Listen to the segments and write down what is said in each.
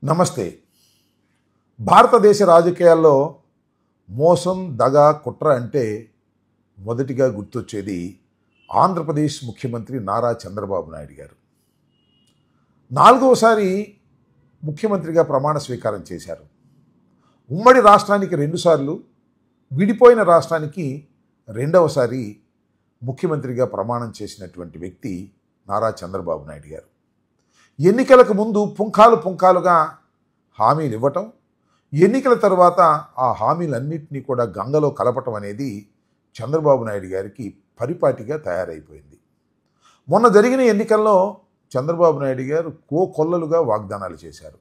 నమస్తే. భారతదేశ రాజకీయాల్లో మోసం, దగ, కుట్ర అంటే మొదటిగా గుర్తొచ్చేది ఆంధ్రప్రదేశ్ ముఖ్యమంత్రి నారా చంద్రబాబు నాయుడు గారు. 4వసారి ముఖ్యమంత్రిగా ప్రమాణ స్వీకారం చేశారు. ఉమ్మడి రాష్ట్రానికి 2 సార్లు, విడిపోయిన రాష్ట్రానికి 2వసారి ముఖ్యమంత్రిగా ప్రమాణం చేసినటువంటి వ్యక్తి నారా చంద్రబాబు నాయుడు గారు. ఎన్నికలకు ముందు పుంఖాలుగా హామీలు ఇవ్వటం, ఎన్నికల తర్వాత ఆ హామీలన్నింటినీ కూడా గంగలో కలపటం అనేది చంద్రబాబు నాయుడు గారికి పరిపాటిగా తయారైపోయింది. మొన్న జరిగిన ఎన్నికల్లో చంద్రబాబు నాయుడు గారు కోకొల్లలుగా వాగ్దానాలు చేశారు.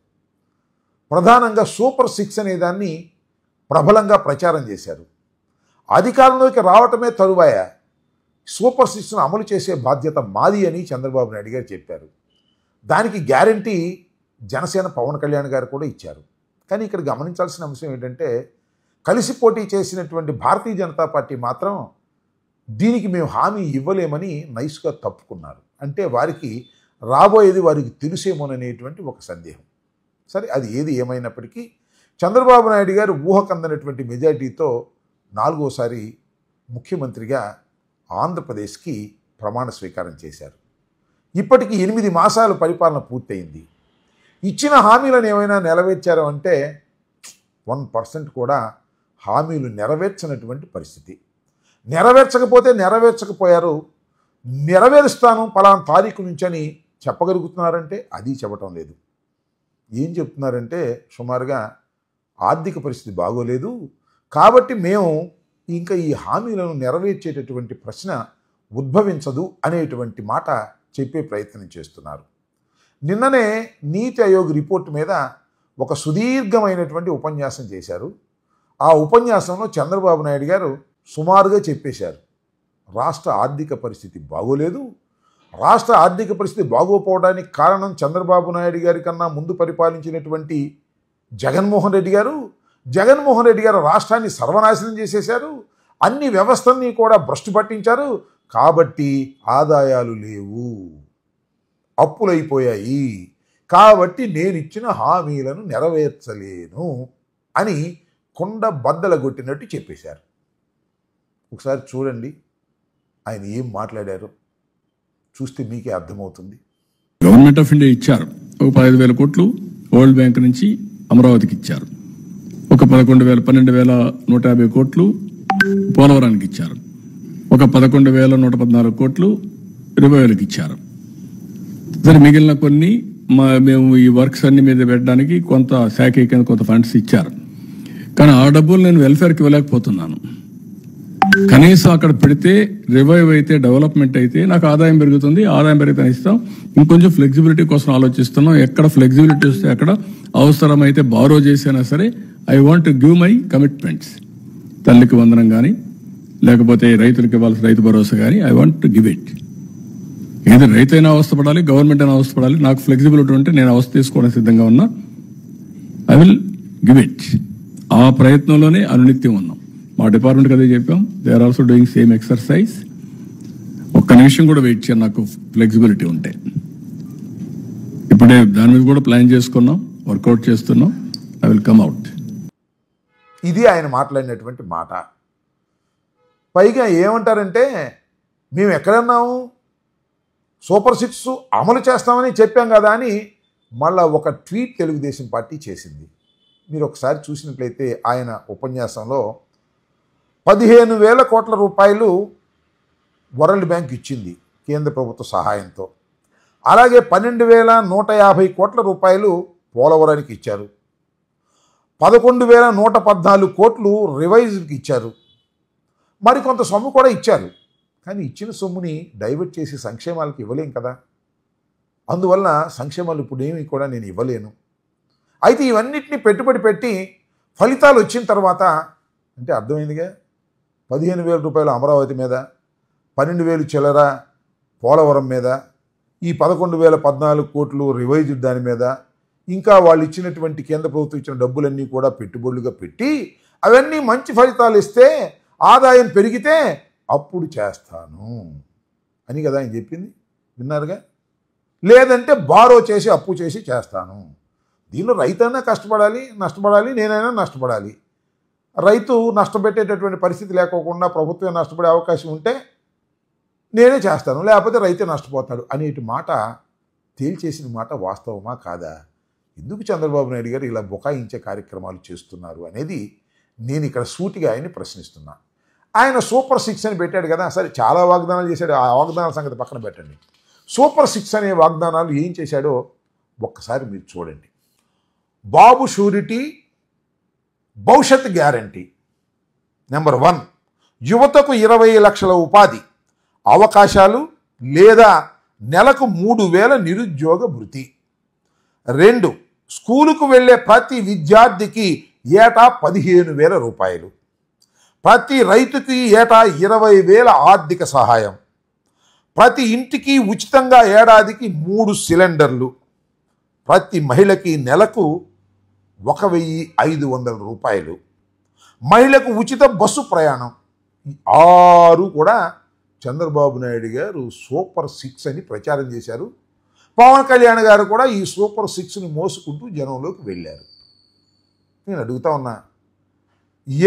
ప్రధానంగా సూపర్ 6 అనే దాన్ని ప్రబలంగా ప్రచారం చేశారు. అధికారంలోకి రావటమే తరువాయ సూపర్ 6ను అమలు చేసే బాధ్యత మాది అని చంద్రబాబు నాయుడు గారు చెప్పారు. దానికి గ్యారంటీ జనసేన పవన్ కళ్యాణ్ గారు కూడా ఇచ్చారు. కానీ ఇక్కడ గమనించాల్సిన అంశం ఏంటంటే, కలిసి పోటీ చేసినటువంటి భారతీయ జనతా పార్టీ మాత్రం దీనికి మేము హామీ ఇవ్వలేమని నైస్గా తప్పుకున్నారు. అంటే వారికి రాబోయేది వారికి తెలుసేమోననేటువంటి ఒక సందేహం. సరే, అది ఏది ఏమైనప్పటికీ చంద్రబాబు నాయుడు గారు ఊహకందనటువంటి మెజారిటీతో 4వసారి ముఖ్యమంత్రిగా ఆంధ్రప్రదేశ్కి ప్రమాణ స్వీకారం చేశారు. ఇప్పటికి 8 మాసాలు పరిపాలన పూర్తయింది. ఇచ్చిన హామీలను ఏమైనా నెరవేర్చారు అంటే 1% కూడా హామీలు నెరవేర్చినటువంటి పరిస్థితి. నెరవేర్చకపోతే నెరవేర్చకపోయారు, నెరవేరుస్తాను పలానా తారీఖు నుంచి అని చెప్పగలుగుతున్నారంటే అది చెప్పటం లేదు. ఏం చెప్తున్నారంటే, సుమారుగా ఆర్థిక పరిస్థితి బాగోలేదు కాబట్టి మేము ఇంకా ఈ హామీలను నెరవేర్చేటటువంటి ప్రశ్న ఉద్భవించదు అనేటువంటి మాట చెప్పే ప్రయత్నం చేస్తున్నారు. నిన్ననే నీతి ఆయోగ్ రిపోర్ట్ మీద ఒక సుదీర్ఘమైనటువంటి ఉపన్యాసం చేశారు. ఆ ఉపన్యాసంలో చంద్రబాబు నాయుడు గారు సుమారుగా చెప్పేశారు, రాష్ట్ర ఆర్థిక పరిస్థితి బాగోలేదు, రాష్ట్ర ఆర్థిక పరిస్థితి బాగోపోవడానికి కారణం చంద్రబాబు నాయుడు గారి కన్నా ముందు పరిపాలించినటువంటి జగన్మోహన్ రెడ్డి గారు. జగన్మోహన్ రెడ్డి గారు రాష్ట్రాన్ని సర్వనాశనం చేసేశారు, అన్ని వ్యవస్థల్ని కూడా భ్రష్టు పట్టించారు, కాబట్టి ఆదాయాలు లేవు, అప్పులైపోయాయి, కాబట్టి నేను ఇచ్చిన హామీలను నెరవేర్చలేను అని కొండ బద్దలగొట్టినట్టు చెప్పేశారు. ఒకసారి చూడండి ఆయన ఏం మాట్లాడారో, చూస్తే మీకే అర్థమవుతుంది. గవర్నమెంట్ ఆఫ్ ఇండియా ఇచ్చారు ఒక 15,000 కోట్లు, వరల్డ్ బ్యాంక్ నుంచి అమరావతికి ఇచ్చారు. ఒక 12,150 కోట్లు పోలవరానికి ఇచ్చారు. ఒక 11,114 కోట్లు రివైవల్కి ఇచ్చారు. సరే, మిగిలిన కొన్ని మేము ఈ వర్క్స్ అన్ని మీద పెట్టడానికి కొంత శాఖ కింద కొంత ఫండ్స్ ఇచ్చారు. కానీ ఆ డబ్బులు నేను వెల్ఫేర్కి ఇవ్వలేకపోతున్నాను. కనీసం అక్కడ పెడితే రివైవ్ అయితే, డెవలప్మెంట్ అయితే నాకు ఆదాయం పెరుగుతుంది, ఆదాయం పెరిగితే ఇస్తాం. ఇంకొంచెం ఫ్లెక్సిబిలిటీ కోసం ఆలోచిస్తున్నాం. ఎక్కడ ఫ్లెక్సిబిలిటీ వస్తే అక్కడ అవసరమైతే బారో చేసినా సరే I want to give my commitments. తల్లికి వందనం కానీ, లేకపోతే రైతులకు ఇవ్వాల్సిన రైతు భరోసా కానీ I want to give it. ఏదో రైతు అయినా అవస్థపడాలి, గవర్నమెంట్ అయినా అవస్థపడాలి. నాకు ఫ్లెక్సిబిలిటీ ఉంటే నేను అవస్థ తీసుకోవడానికి సిద్ధంగా ఉన్నా. I will give it. ఆ ప్రయత్నంలోనే అనునిత్యం ఉన్నాం. మా డిపార్ట్మెంట్కి అదే చెప్పాం. They are also doing same exercise. ఒక్క నిమిషం కూడా వెయిట్ చేయాలి నాకు ఫ్లెక్సిబిలిటీ ఉంటే. ఇప్పుడే దాని మీద కూడా ప్లాన్ చేసుకున్నాం, వర్కౌట్ చేస్తున్నాం. I will come out. ఇది ఆయన మాట్లాడినటువంటి మాట. పైగా ఏమంటారంటే, మేము ఎక్కడన్నాము, సూపర్ 6 అమలు చేస్తామని చెప్పాం కదా అని మళ్ళా ఒక ట్వీట్ తెలుగుదేశం పార్టీ చేసింది. మీరు ఒకసారి చూసినట్లయితే ఆయన ఉపన్యాసంలో 15,000 కోట్ల రూపాయలు వరల్డ్ బ్యాంక్ ఇచ్చింది కేంద్ర ప్రభుత్వ సహాయంతో. అలాగే 12,150 కోట్ల రూపాయలు పోలవరానికి ఇచ్చారు. 11,114 కోట్లు రివైజ్కి ఇచ్చారు. మరికొంత సొమ్ము కూడా ఇచ్చారు. కానీ ఇచ్చిన సొమ్ముని డైవర్ట్ చేసి సంక్షేమాలకు ఇవ్వలేం కదా. అందువల్ల సంక్షేమాలు ఇప్పుడు ఏమి కూడా నేను ఇవ్వలేను. అయితే ఇవన్నిటిని పెట్టుబడి పెట్టి ఫలితాలు వచ్చిన తర్వాత అంటే అర్థమైందిగా, 15,000 రూపాయలు అమరావతి మీద, 12,000 చిల్లర పోలవరం మీద, ఈ 11,014 కోట్లు రివైజ్ దాని మీద, ఇంకా వాళ్ళు ఇచ్చినటువంటి కేంద్ర ప్రభుత్వం ఇచ్చిన డబ్బులన్నీ కూడా పెట్టుబడులుగా పెట్టి అవన్నీ మంచి ఫలితాలు ఇస్తే, ఆదాయం పెరిగితే అప్పుడు చేస్తాను అని కదా ఆయన చెప్పింది. విన్నారుగా. లేదంటే బారో చేసి అప్పు చేసి చేస్తాను. దీనిలో రైతైనా నష్టపడాలి, నేనైనా నష్టపడాలి. రైతు నష్టపెట్టేటటువంటి పరిస్థితి లేకోకుండా ప్రభుత్వం నష్టపడే అవకాశం ఉంటే నేనే చేస్తాను, లేకపోతే రైతే నష్టపోతాడు అనేటి మాట తేల్చేసిన మాట వాస్తవమా కాదా? ఎందుకు చంద్రబాబు నాయుడు గారు ఇలా బుకాయించే కార్యక్రమాలు చేస్తున్నారు అనేది నేను ఇక్కడ సూటిగా ఆయన్ని ప్రశ్నిస్తున్నా. ఆయన సూపర్ 6 అని పెట్టాడు కదా, సరే చాలా వాగ్దానాలు చేశాడు, ఆ వాగ్దానాల సంగతి పక్కన పెట్టండి. సూపర్ 6 అనే వాగ్దానాలు ఏం చేశాడో ఒక్కసారి మీరు చూడండి. బాబు షూరిటీ, భవిష్యత్ గ్యారంటీ. నెంబర్ 1, యువతకు 20 లక్షల ఉపాధి అవకాశాలు లేదా నెలకు 3,000 నిరుద్యోగ భృతి. 2, స్కూలుకు వెళ్ళే ప్రతి విద్యార్థికి ఏటా 15,000 రూపాయలు. ప్రతి రైతుకి ఏటా 20,000 ఆర్థిక సహాయం. ప్రతి ఇంటికి ఉచితంగా ఏడాదికి 3 సిలిండర్లు. ప్రతి మహిళకి నెలకు 1,500 రూపాయలు. మహిళకు ఉచిత బస్సు ప్రయాణం. ఈ 6 కూడా చంద్రబాబు నాయుడు గారు సూపర్ 6 అని ప్రచారం చేశారు. పవన్ కళ్యాణ్ గారు కూడా ఈ సూపర్ 6ని మోసుకుంటూ జనంలోకి వెళ్ళారు. నేను అడుగుతా ఉన్నా,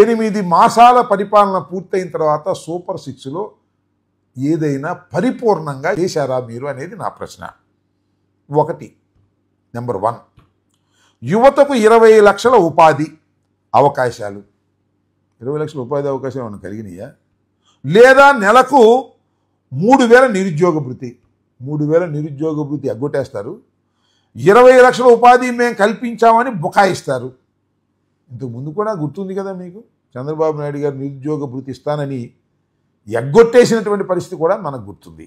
8 మాసాల పరిపాలన పూర్తయిన తర్వాత సూపర్ 6లో ఏదైనా పరిపూర్ణంగా చేశారా మీరు అనేది నా ప్రశ్న. 1, నెంబర్ 1, యువతకు 20 లక్షల ఉపాధి అవకాశాలు. 20 లక్షల ఉపాధి అవకాశాలు ఏమన్నా కలిగినాయా? లేదా నెలకు 3,000 నిరుద్యోగ భృతి. 3,000 నిరుద్యోగ భృతి ఎగ్గొట్టేస్తారు. 20 లక్షల ఉపాధి మేము కల్పించామని బుకాయిస్తారు. ఇంతకు ముందు కూడా గుర్తుంది కదా మీకు, చంద్రబాబు నాయుడు గారు నిరుద్యోగ భృతి ఇస్తానని ఎగ్గొట్టేసినటువంటి పరిస్థితి కూడా మనకు గుర్తుంది.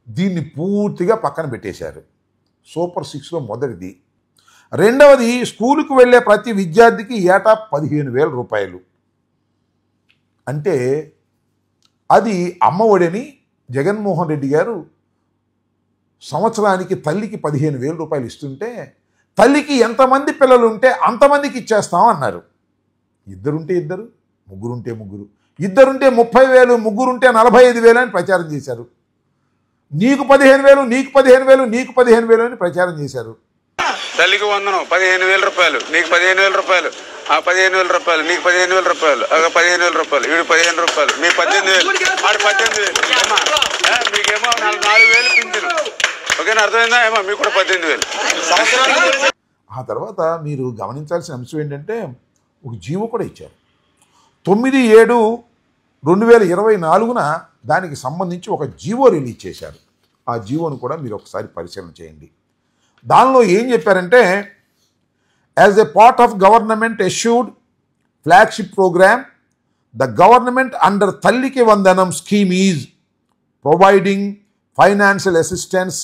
దీన్ని పూర్తిగా పక్కన పెట్టేశారు. సూపర్ 6లో మొదటిది. రెండవది, స్కూలుకు వెళ్ళే ప్రతి విద్యార్థికి ఏటా 15,000 రూపాయలు. అంటే అది అమ్మఒడని జగన్మోహన్ రెడ్డి గారు సంవత్సరానికి తల్లికి 15,000 రూపాయలు ఇస్తుంటే, తల్లికి ఎంతమంది పిల్లలు ఉంటే అంతమందికి ఇచ్చేస్తాం అన్నారు. 2 ఉంటే 2, 3 ఉంటే 3, 2 ఉంటే 30,000, 3 ఉంటే 45,000 అని ప్రచారం చేశారు. నీకు 15,000, నీకు 15,000, నీకు 15,000 అని ప్రచారం చేశారు. తల్లికి 100, 15,000 రూపాయలు, నీకు 15,000 రూపాయలు, ఆ 15,000 రూపాయలు, నీకు 15,000 రూపాయలు, 15,000 రూపాయలు, వీడు 15 రూపాయలు, మీ 18,000, ఆడు 18,000, మీకేమో 4,000 పింఛను. ఓకేనా, అర్థమైందా? ఏమో మీకు కూడా 18,000. ఆ తర్వాత మీరు గమనించాల్సిన అంశం ఏంటంటే, ఒక జీవో కూడా ఇచ్చారు. 9/7/2024న దానికి సంబంధించి ఒక జీవో రిలీజ్ చేశారు. ఆ జీవోను కూడా మీరు ఒకసారి పరిశీలన చేయండి. దానిలో ఏం చెప్పారంటే, as a part of government assured flagship programme, the government under Talliki Vandanam scheme is providing financial assistance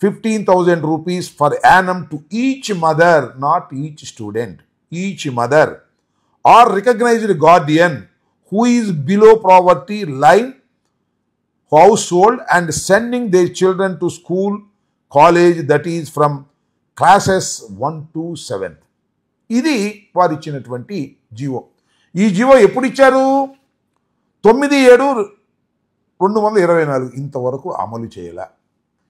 15,000 rupees for annum to each mother, not each student, each mother or recognized guardian who is below poverty line household and sending their children to school, college, that is from classes 1 to 7th. ఇది వారు ఇచ్చినటువంటి GO. ఈ GO ఎప్పుడు ఇచ్చారు? 9/7/2024. ఇంతవరకు అమలు చేయలే.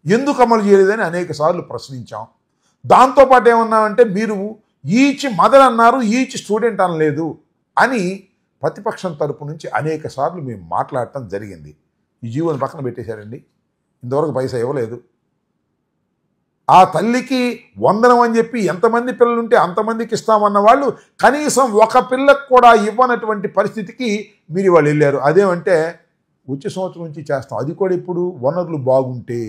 ఎందుకు అమలు చేయలేదని అనేక సార్లు ప్రశ్నించాం. దాంతోపాటు ఏమన్నామంటే, మీరు ఈచ్ మదర్ అన్నారు, ఈచ్ స్టూడెంట్ అనలేదు అని ప్రతిపక్షం తరపు నుంచి అనేక సార్లు మేము మాట్లాడటం జరిగింది. ఈ జీవోని పక్కన పెట్టేశారండి. ఇంతవరకు పైసా ఇవ్వలేదు. ఆ తల్లికి వందనం అని చెప్పి ఎంతమంది పిల్లలు ఉంటే అంతమందికి ఇస్తామన్న వాళ్ళు కనీసం ఒక పిల్లకు కూడా ఇవ్వనటువంటి పరిస్థితికి మీరు వాళ్ళు వెళ్ళారు. అదేమంటే వచ్చే సంవత్సరం నుంచి చేస్తాం, అది కూడా ఇప్పుడు వనరులు బాగుంటే.